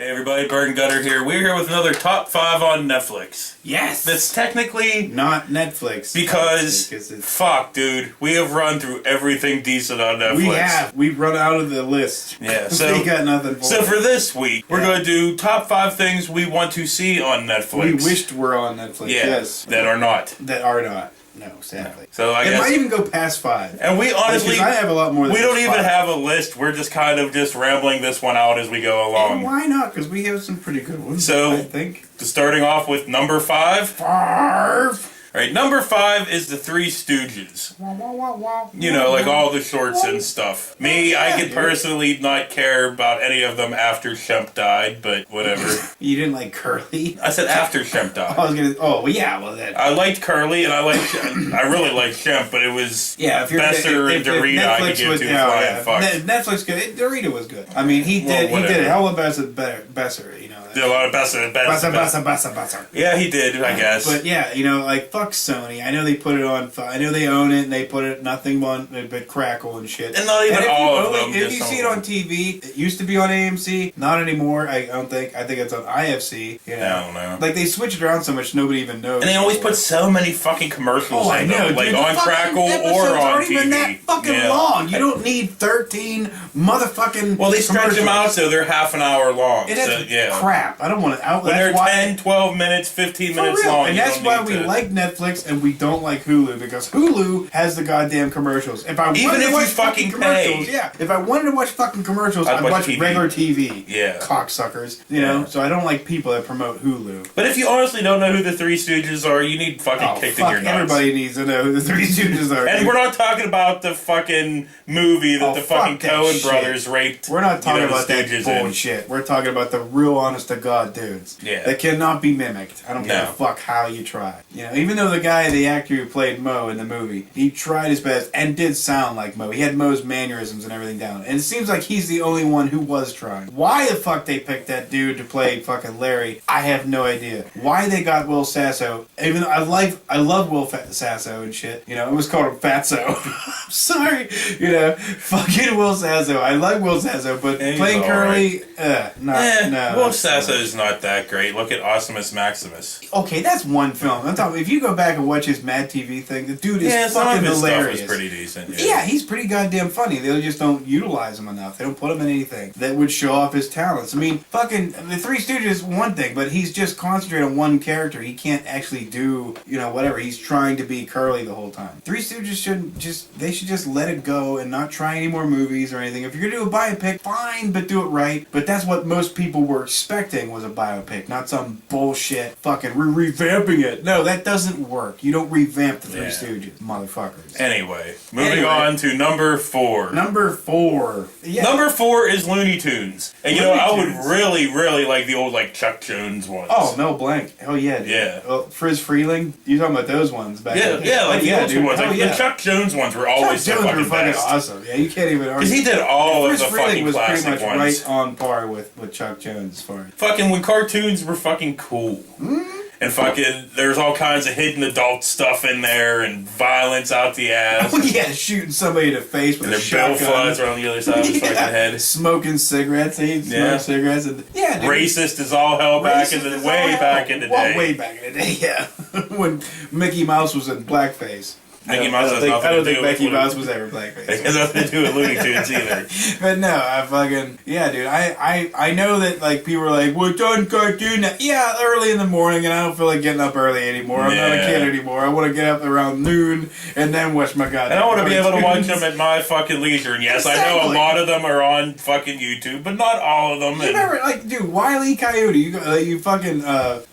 Hey everybody, Bird Gutter here. We're here with another top 5 on Netflix. Yes! That's technically not Netflix. Because fuck, dude. We have run through everything decent on Netflix. We have. We've run out of the list. Yeah, so we got nothing for So for this week, we're going to do top 5 things we want to see on Netflix. We wished were on Netflix, yes. That are not. That are not. No, sadly. So I guess it might even go past 5. And we honestly, I have a lot more than we don't even 5. have a list. We're just kind of just rambling this one out as we go along. And why not? Because we have some pretty good ones. So, I think. Starting off with number 5. 5. Alright, number 5 is the Three Stooges. You know, like all the shorts and stuff. Me, I could personally not care about any of them after Shemp died, but whatever. You didn't like Curly? I said after Shemp died. I was gonna. Oh, well, yeah, well then. I liked Curly and I really liked Shemp, but it was if you're, Besser and Dorita I could give two flying fucks. Netflix good. Dorita was good. I mean, he did a hell of a Besser, you know. Did a lot of Besser. Yeah, he did, I guess. But yeah, you know, like fuck Sony. I know they put it on. I know they own it, and they put it nothing but Crackle and shit. And not even all of them. If you see it on TV, it used to be on AMC. Not anymore. I don't think. I think it's on IFC. You know? I don't know. Like they switch it around so much, nobody even knows. And they always put so many fucking commercials in them, like on Crackle or on TV. Even that fucking long. You don't need 13 motherfucking. Well, they stretch them out so they're half an hour long. It is crap. I don't want to. When they're 10, 12 minutes, 15 minutes long. And that's why we like Netflix and we don't like Hulu, because Hulu has the goddamn commercials. If I Even if you fucking commercials, if I wanted to watch fucking commercials, I'd watch regular TV. Yeah. Cocksuckers. You know? So I don't like people that promote Hulu. But if you honestly don't know who the Three Stooges are, you need fucking kicked in your nuts. Everybody needs to know who the Three Stooges are. And we're not talking about the fucking movie that the fucking Coen brothers raped. We're not talking about that bullshit. We're talking about the real honest to God dudes. Yeah. That cannot be mimicked. I don't give a fuck how you try. You know, even though the actor who played Mo in the movie, he tried his best and did sound like Mo. He had Mo's mannerisms and everything down. And it seems like he's the only one who was trying. Why the fuck they picked that dude to play fucking Larry, I have no idea. Why they got Will Sasso, even though I love Will Sasso and shit. You know, it was called him Fatso. Sorry. You know, fucking Will Sasso. I like Will Sasso, but playing Curly, no. Will Sasso's not that great. Look at Awesomus Maximus. Okay, that's one film. I'm talking, if you go back and watch his Mad TV thing, the dude is fucking hilarious. Stuff is pretty decent. Yeah, he's pretty goddamn funny. They just don't utilize him enough. They don't put him in anything that would show off his talents. I mean, fucking the Three Stooges is one thing, but he's just concentrated on one character. He can't actually do, you know, whatever. He's trying to be Curly the whole time. Three Stooges should just let it go and not try any more movies or anything. If you're gonna do a biopic, fine, but do it right. But that's what most people were expecting, was a biopic, not some bullshit fucking we're revamping it. No, that doesn't work. You don't revamp the Three Stooges, motherfuckers. Anyway, moving on to number 4. Number 4. Yeah. Number 4 is Looney Tunes. And you know, I would really, really like the old like Chuck Jones ones. Oh, Mel Blanc. Hell yeah, dude. Yeah. Frizz Freeling. You talking about those ones back then? Yeah, like the old school ones. Like the Chuck Jones ones were always so fucking best. Awesome. Yeah, you can't even argue. Because he did all of the fucking was classic pretty much ones. right on par with Chuck Jones as far as fucking when cartoons were fucking cool. And fucking, there's all kinds of hidden adult stuff in there, and violence out the ass. Oh yeah, shooting somebody in the face with a shotgun. And their bill floods are on the other sid of his fucking head. Smoking cigarettes, he'd smoke cigarettes. And, dude. Racist as all hell back in the day. Way back in the day, yeah. When Mickey Mouse was in blackface. I don't think Mickey Mouse was ever blackface. It has nothing to do with Looney Tunes either. But no, dude. I know that like people are like, we're done cartoon now. Yeah, early in the morning, and I don't feel like getting up early anymore. I'm not a kid anymore. I want to get up around noon and then watch my goddamn. And I want to be able to watch them at my fucking leisure. And yes, I know a lot of them are on fucking YouTube, but not all of them. You remember, like, dude, Wile E. Coyote. You fucking Foghorn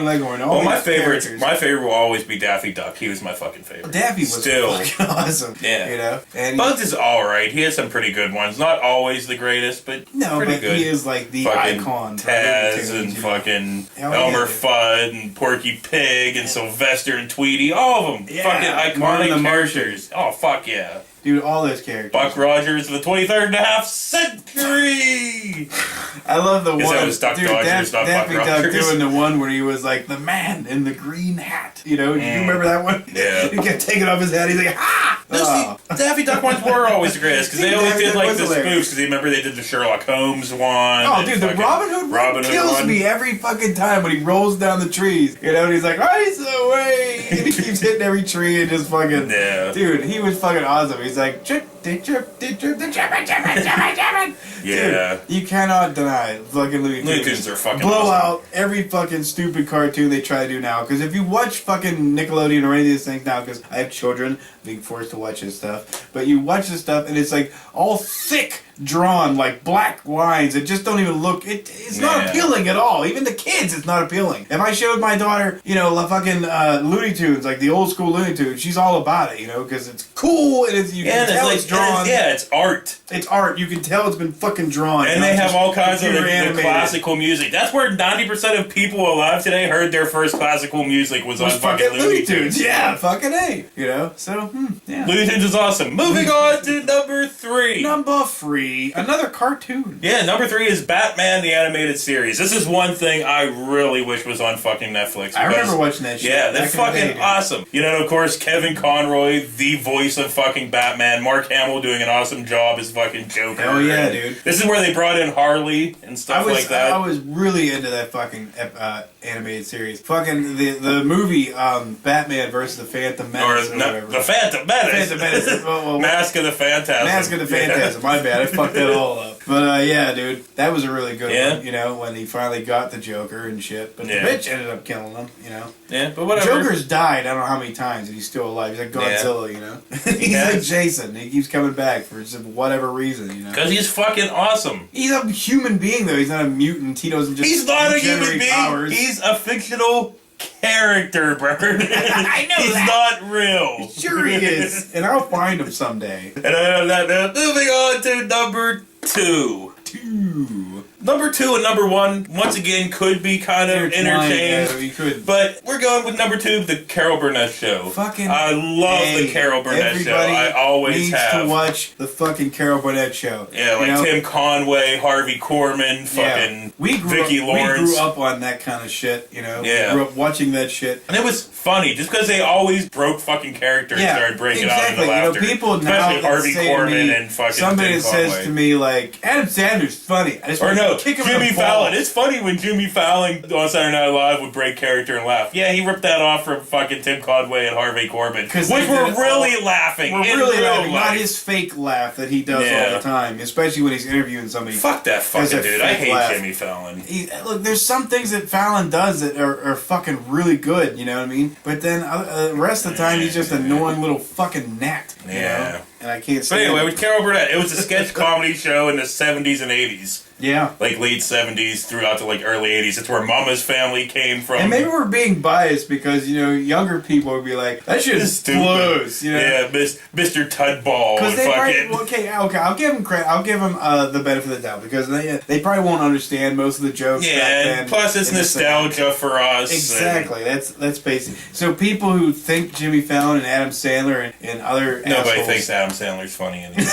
Leghorn. All my favorite will always be Daffy Duck. He was my fucking favorite. Daffy was fucking awesome. Yeah. You know? And Bugs is alright. He has some pretty good ones. Not always the greatest, but pretty good. He is like the fucking icon. Taz and fucking Elmer Fudd and Porky Pig and Sylvester and Tweety. All of them. Yeah. Fucking iconic characters. Oh, fuck yeah. Dude, all those characters. Buck Rogers of the 23rd and a half century! I love the one. That was Duck Dodgers, not Daffy Buck Duck Rogers. doing the one where he was like the man in the green hat. You know, do you remember that one? Yeah. He kept taking off his hat. He's like, ha! No, see, Daffy Duck ones were always the greatest because they always Daffy did Duck like was the hilarious. spoofs. Because remember they did the Sherlock Holmes one. Oh, dude, the Robin Hood one kills me every fucking time when he rolls down the trees. You know, and he's like, ice away! And he keeps hitting every tree and just fucking. Yeah. Dude, he was fucking awesome. He's like, chip, chip, chip, chip, chip. Yeah. Dude, you cannot deny fucking Looney Tunes. Looney Tunes are fucking blow awesome. out every fucking stupid cartoon they try to do now. Because if you watch fucking Nickelodeon or any of these things now, because I have children being forced to watch this stuff, but you watch this stuff and it's like all thick, drawn, like black lines that just don't even look. It's not appealing at all. Even the kids, it's not appealing. If I showed my daughter, you know, the fucking Looney Tunes, like the old school Looney Tunes, she's all about it, you know, because it's cool and you can tell it's drawn. It's art. It's art. You can tell it's been fucking drawn. And they have all kinds of the animated classical music. That's where 90% of people alive today heard their first classical music was on fucking Looney Tunes. Yeah, fucking A. You know, so, yeah. Looney Tunes is awesome. Moving on to number 3. Number 3. Another cartoon. Yeah, number 3 is Batman the Animated Series. This is one thing I really wish was on fucking Netflix. I remember watching that shit. Yeah, they're fucking awesome. You know, of course, Kevin Conroy, the voice of fucking Batman. Mark Hamill doing an awesome job as fucking Joker. Oh yeah, dude. This is where they brought in Harley and stuff like that. I was really into that fucking animated series. Fucking the movie Batman versus the Phantom Menace or whatever. The Phantom Menace. Phantom Menace. Mask of the Phantasm. Mask of the Phantasm. My bad. I fucked that all up. But yeah, dude, that was a really good one. You know, when he finally got the Joker and shit. But the bitch ended up killing him. You know. Yeah, but whatever. Joker's died. I don't know how many times, and he's still alive. He's like Godzilla. You know. He's like Jason. He keeps coming back for just whatever reason. You know. Because he's fucking awesome. He's a human being, though. He's not a mutant. He doesn't just. He's not a human being. Powers. He's a fictional character, Bird. I know he's that. not real. Sure he is. And I'll find him someday. And moving on to number 2. Number 2 and number 1, once again, could be kind of interchanged. Yeah, we could. But we're going with number 2, the Carol Burnett Show. Fucking I love the Carol Burnett Show. I always have. Needs to watch the fucking Carol Burnett Show. Yeah, like Tim Conway, Harvey Korman, fucking Vicki Lawrence. We grew up on that kind of shit, you know? Yeah. We grew up watching that shit. And it was funny, just because they always broke fucking character and started breaking out into laughter. You know, people especially now Harvey say Korman to me, and fucking somebody Tim that says Conway. to me, like, Adam Sandler's funny. I just want to kick him in Jimmy the balls. Fallon. It's funny when Jimmy Fallon on Saturday Night Live would break character and laugh. Yeah, he ripped that off from fucking Tim Conway and Harvey Korman. Which were really laughing. We're really laughing. Not his fake laugh that he does all the time, especially when he's interviewing somebody. Fuck that fucking dude. I hate Jimmy Fallon. Look, there's some things that Fallon does that are fucking really good, you know what I mean? But then the rest of the time, he's just a annoying little fucking gnat. You know? And I can't say. But anyway, with Carol Burnett, it was a sketch comedy show in the 70s and 80s. Yeah. Like late 70s throughout to like early 80s. It's where Mama's Family came from. And maybe we're being biased because, you know, younger people would be like, that shit is blows, you know? Yeah, Mr. Tudball. Because they probably, okay, I'll give them credit. I'll give them the benefit of the doubt because they probably won't understand most of the jokes. Yeah, and plus it's nostalgia for us. Exactly. That's basic. So people who think Jimmy Fallon and Adam Sandler and other Nobody assholes, thinks Adam Sandler's funny anymore.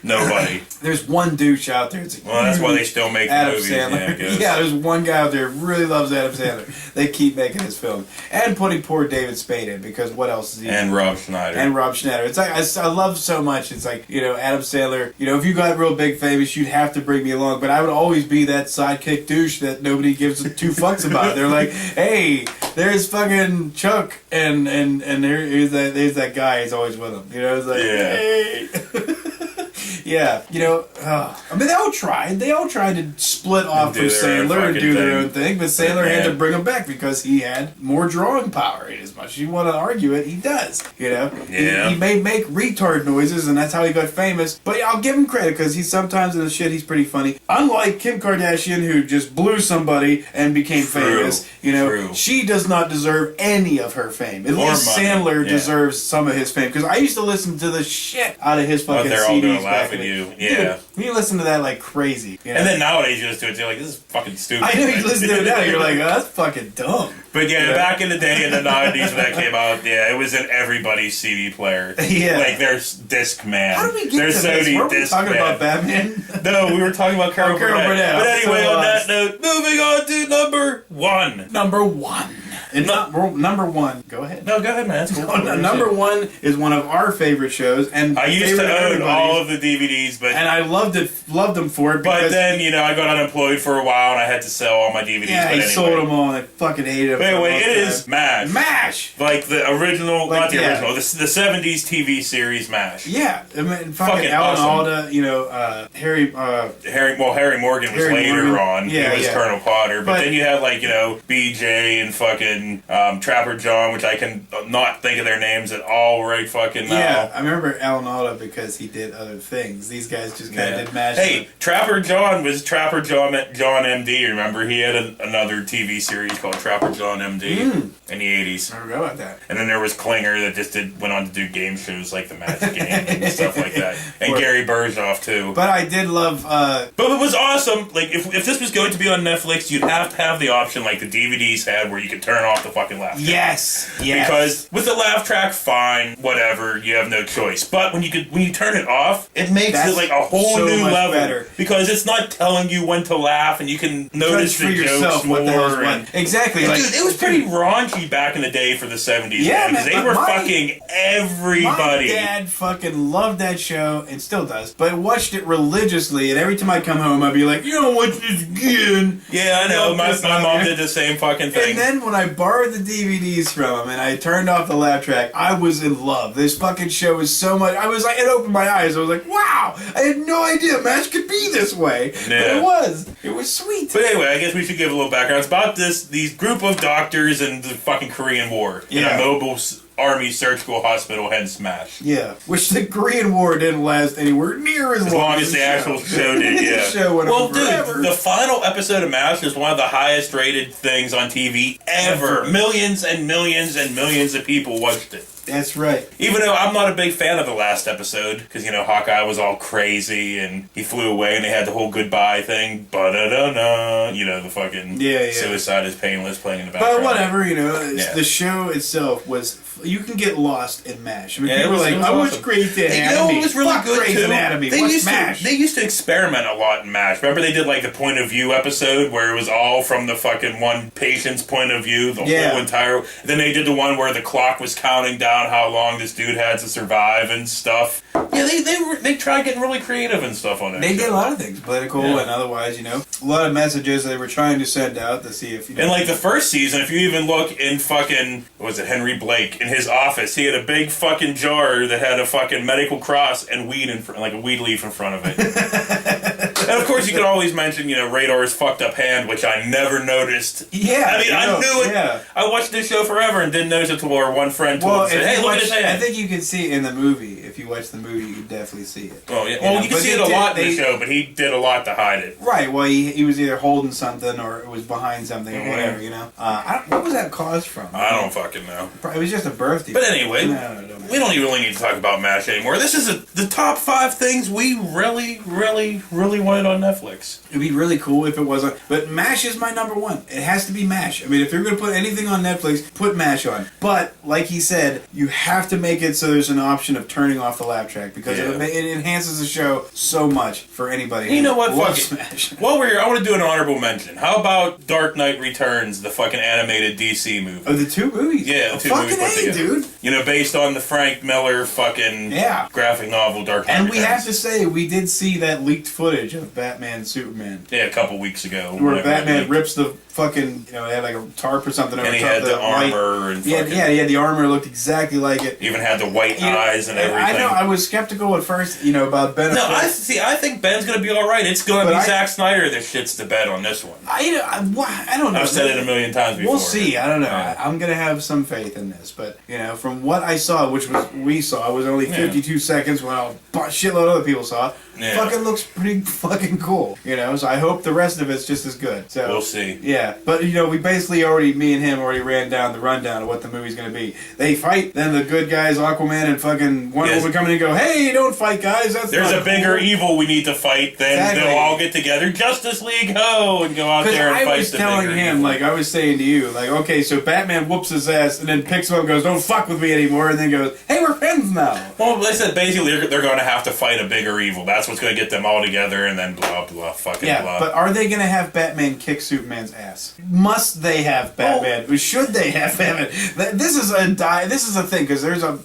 Nobody. There's one douche out there. Well, that's why they still make Adam movies. Sandler. Yeah, there's one guy out there who really loves Adam Sandler. They keep making his film and putting poor David Spade in because what else is he? And Rob Schneider. It's like I love so much. It's like, you know, Adam Sandler. You know, if you got real big famous, you'd have to bring me along. But I would always be that sidekick douche that nobody gives two fucks about. They're like, hey, there's fucking Chuck, and there's that guy. He's always with him. You know, it's like, hey. Yeah, you know, I mean, they all tried to split off from Sandler and do their own thing, but Sandler had to bring him back because he had more drawing power. As much as you want to argue it, he does, you know? Yeah. He may make retard noises, and that's how he got famous, but I'll give him credit because he's sometimes in the shit, he's pretty funny. Unlike Kim Kardashian, who just blew somebody and became famous, you know, she does not deserve any of her fame. At least Sandler deserves some of his fame, because I used to listen to the shit out of his fucking CDs back in fucking you. Dude, Yeah. you listen to that like crazy. You know? And then nowadays you just do it, you're like, this is fucking stupid. I know you listen to it now, you're like, oh, that's fucking dumb. But yeah, back in the day in the 90s when that came out, yeah, it was in everybody's CD player. Yeah. Like, there's Discman. How did we get there's to this? Sony Weren't we talking Discman. about Batman? No, we were talking about Carol Burnett. But anyway, on that note, moving on to number 1. Number 1. And number 1, go ahead. No, go ahead, man. That's cool. Number 1 is one of our favorite shows, and I used to own all of the DVDs, but and I loved them for it. But then I got unemployed for a while, and I had to sell all my DVDs. Yeah, I sold them all, and I fucking hated them. But anyway, it is MASH. MASH, like the original, not the original, the '70s TV series MASH. Yeah, I mean, fucking Alan Alda, Harry. Harry Morgan was later on. Yeah, he was Colonel Potter, but then you had BJ and fucking Trapper John, which I can not think of their names at all right fucking now. Yeah, I remember Alan Alda because he did other things. These guys just kind of did MASH. Hey, Trapper John was Trapper John MD. Remember, he had another TV series called Trapper John MD in the 80s. I forgot about that. And then there was Klinger that just went on to do game shows like the Magic Game and stuff like that. And Gary Berghoff too. But I did love. But it was awesome. Like if this was going to be on Netflix, you'd have to have the option like the DVDs had, where you could turn off the fucking laugh track. Yes. Because with the laugh track, fine, whatever, you have no choice. But when you turn it off, it makes it like a whole new level. Better. Because it's not telling you when to laugh, and you can notice the jokes more. Exactly. Dude, it was pretty raunchy back in the day for the 70s. Yeah, man, they were fucking everybody. My dad fucking loved that show, and still does, but watched it religiously, and every time I come home, I'd be like, you don't watch this again. Yeah, I know. My mom did the same fucking thing. And then when I borrowed the DVDs from him, and I turned off the laugh track, I was in love. This fucking show is so much. I was like, it opened my eyes. I was like, wow, I had no idea MASH could be this way. Yeah. But it was sweet. But anyway, I guess we should give a little background. It's about these group of doctors in the fucking Korean War in a mobile army surgical hospital, hence MASH. Yeah, which the Korean War didn't last anywhere near as long as the actual show did. Yeah. The show went on forever. Dude, the final episode of MASH is one of the highest rated things on TV ever. Millions and millions and millions of people watched it. That's right. Even though I'm not a big fan of the last episode, because, Hawkeye was all crazy, and he flew away, and they had the whole goodbye thing, ba-da-da-da, the fucking suicide is painless playing in the background. But whatever, the show itself was, you can get lost in MASH. I mean, people were like, I watched Grey's Anatomy. It was really good, Grey's too. Anatomy. What's MASH? They used to experiment a lot in MASH. Remember they did, the point of view episode, where it was all from the fucking one patient's point of view, the whole entire... Then they did the one where the clock was counting down how long this dude had to survive and stuff. Yeah, they tried getting really creative and stuff on it. They did a lot of things, political and otherwise, a lot of messages they were trying to send out to see if, And the first season, if you even look in fucking, Henry Blake, in his office, he had a big fucking jar that had a fucking medical cross and weed in front, a weed leaf in front of it. And of course you can always mention, Radar's fucked up hand, which I never noticed. Yeah. I mean, I knew it. Yeah. I watched this show forever and didn't notice it until our one friend told me, hey, look at his hand. I think you can see it in the movie. If you watch the movie, you can definitely see it. Oh, yeah. Well, you can see it a lot in the show, but he did a lot to hide it. Right. Well, he was either holding something or it was behind something or whatever, what was that caused from? I don't fucking know. It was just a birthday. But anyway, we don't even really need to talk about MASH anymore. This is the top 5 things we really, really, really wanted on Netflix. It'd be really cool if it wasn't. But MASH is my number 1. It has to be MASH. I mean, if you're going to put anything on Netflix, put MASH on. But, like he said, you have to make it so there's an option of turning off the laugh track because it enhances the show so much for anybody. You know what? Fuck MASH. While we're here, I want to do an honorable mention. How about Dark Knight Returns, the fucking animated DC movie? Oh, the 2 movies? Yeah, the 2 movies put together. Dude. Based on the Frank Miller fucking graphic novel Dark Knight And Returns. we have to say, we did see that leaked footage of Batman Superman. Yeah, a couple weeks ago. Where Batman rips the fucking, it had like a tarp or something over and top he had of the armor and fucking... Yeah, he had the armor, looked exactly like it. Even had the white eyes and everything. I know, I was skeptical at first, about Ben. No, I think Ben's going to be alright. It's going to be Zack Snyder that shits the bed on this one. I don't know. I've said it a million times before. We'll see. I don't know. I'm going to have some faith in this. But, from what I saw, which we saw, was only 52 seconds while a shitload of other people saw it. Yeah. Fucking looks pretty fucking cool, so I hope the rest of it's just as good. So we'll see. Yeah, but we basically me and him already ran down the rundown of what the movie's gonna be. They fight, then the good guys, Aquaman and fucking Wonder Woman would come in and go, "Hey, don't fight, guys. There's a bigger evil we need to fight." Then they'll all get together, Justice League, ho, and go out there and fight the bigger evil. I was telling him, like I was saying to you, like, okay, so Batman whoops his ass and then picks him up and goes, "Don't fuck with me anymore," and then goes, "Hey, we're friends now." Well, they said basically they're going to have to fight a bigger evil. That's what's going to get them all together, and then blah blah fucking blah. But are they going to have Batman kick Superman's ass? Must they have Batman? Should they have Batman? This is a thing because there's a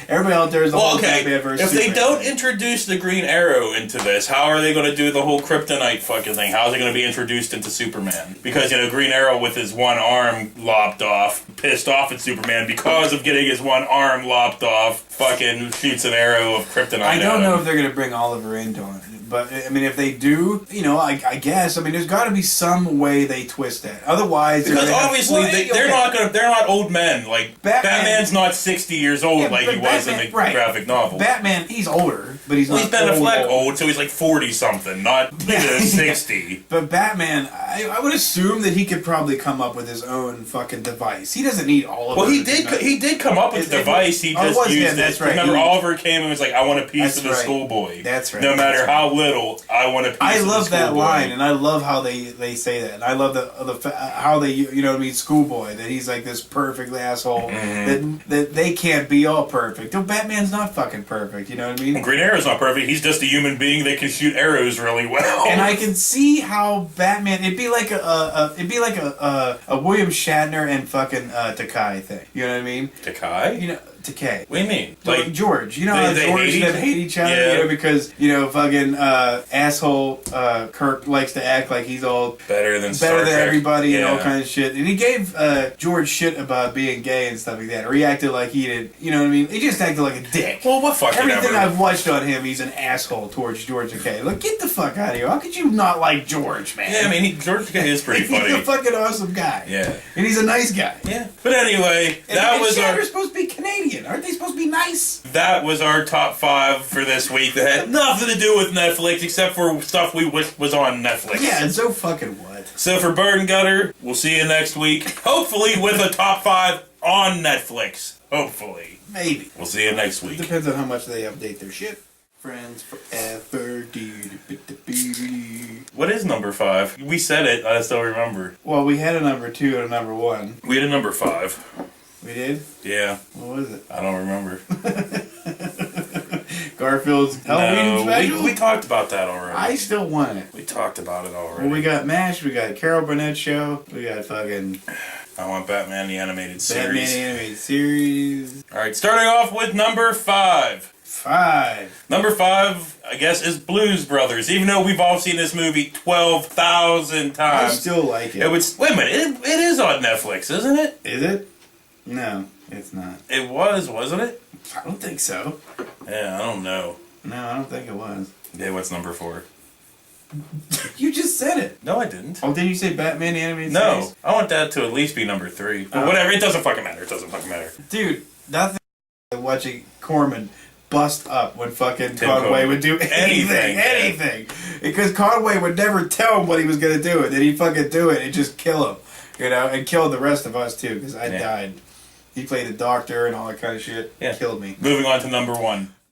everybody out there is Batman versus Superman. If they don't introduce the Green Arrow into this, how are they going to do the whole kryptonite fucking thing? How is it going to be introduced into Superman? Because Green Arrow with his one arm lopped off, pissed off at Superman because of getting his one arm lopped off, fucking shoots an arrow of kryptonite. I don't know if they're going to bring Oliver into it. But, I mean, if they do, I guess, there's got to be some way they twist it. Otherwise... Because obviously, they're not old men. Like, Batman's not 60 years old like he was in the graphic novel. Batman, he's older, but he's not he's Ben Affleck old, so he's like 40-something, not 60. But Batman, I would assume that he could probably come up with his own fucking device. He doesn't need Oliver. Well, he did come up with the device, he just used it. That's right. Remember, Oliver came and was like, "I want a piece of the schoolboy." That's right. No matter how little, I want a piece of the schoolboy. I love that line, and I love how they say that. And I love how they, schoolboy, that he's like this perfect asshole, that they can't be all perfect. No, Batman's not fucking perfect, you know what I mean? Well, Green Arrow's not perfect, he's just a human being that can shoot arrows really well. And I can see how Batman, it'd be like a William Shatner and fucking Takai thing, you know what I mean? Takai? Takei. What do you mean? Like George. You know how George hate each other? Because, fucking asshole Kirk likes to act like he's all better than everybody and all kinds of shit. And he gave George shit about being gay and stuff like that. Or he acted like he did, you know what I mean? He just acted like a dick. Well, what fucking Everything I've watched on him, he's an asshole towards George Takei. Look, get the fuck out of here. How could you not like George, man? Yeah, I mean, George Takei is pretty funny. He's a fucking awesome guy. Yeah. And he's a nice guy. Yeah. But anyway, that was Shatner's supposed to be Canadian. Aren't they supposed to be nice? That was our top 5 for this week that had nothing to do with Netflix except for stuff we wish was on Netflix. Yeah, and so fucking what? So for Bird and Gutter, we'll see you next week. Hopefully with a top 5 on Netflix. Hopefully. Maybe. We'll see you next week. It depends on how much they update their shit. Friends forever. What is number 5? We said it, I still remember. Well, we had a number 2 and a number 1. We had a number 5. We did? Yeah. What was it? I don't remember. Garfield's Halloween special? We talked about that already. I still want it. We talked about it already. Well, we got MASH, we got Carol Burnett show, we got fucking... I want Batman the Animated Series. Batman the Animated Series. Alright, starting off with number 5. 5. Number 5, I guess, is Blues Brothers. Even though we've all seen this movie 12,000 times. I still like it. Wait a minute, it is on Netflix, isn't it? Is it? No, it's not. It was, wasn't it? I don't think so. Yeah, I don't know. No, I don't think it was. Okay, what's number 4? You just said it. No, I didn't. Oh, did you say Batman the Animated Series? Series? No, I want that to at least be number 3. But whatever, it doesn't fucking matter. Dude, nothing watching Corman bust up when fucking Conway would do anything. Because Conway would never tell him what he was going to do, and then he'd fucking do it and just kill him. And killed the rest of us too, because I died. He played the doctor and all that kind of shit. Yeah. Killed me. Moving on to number 1.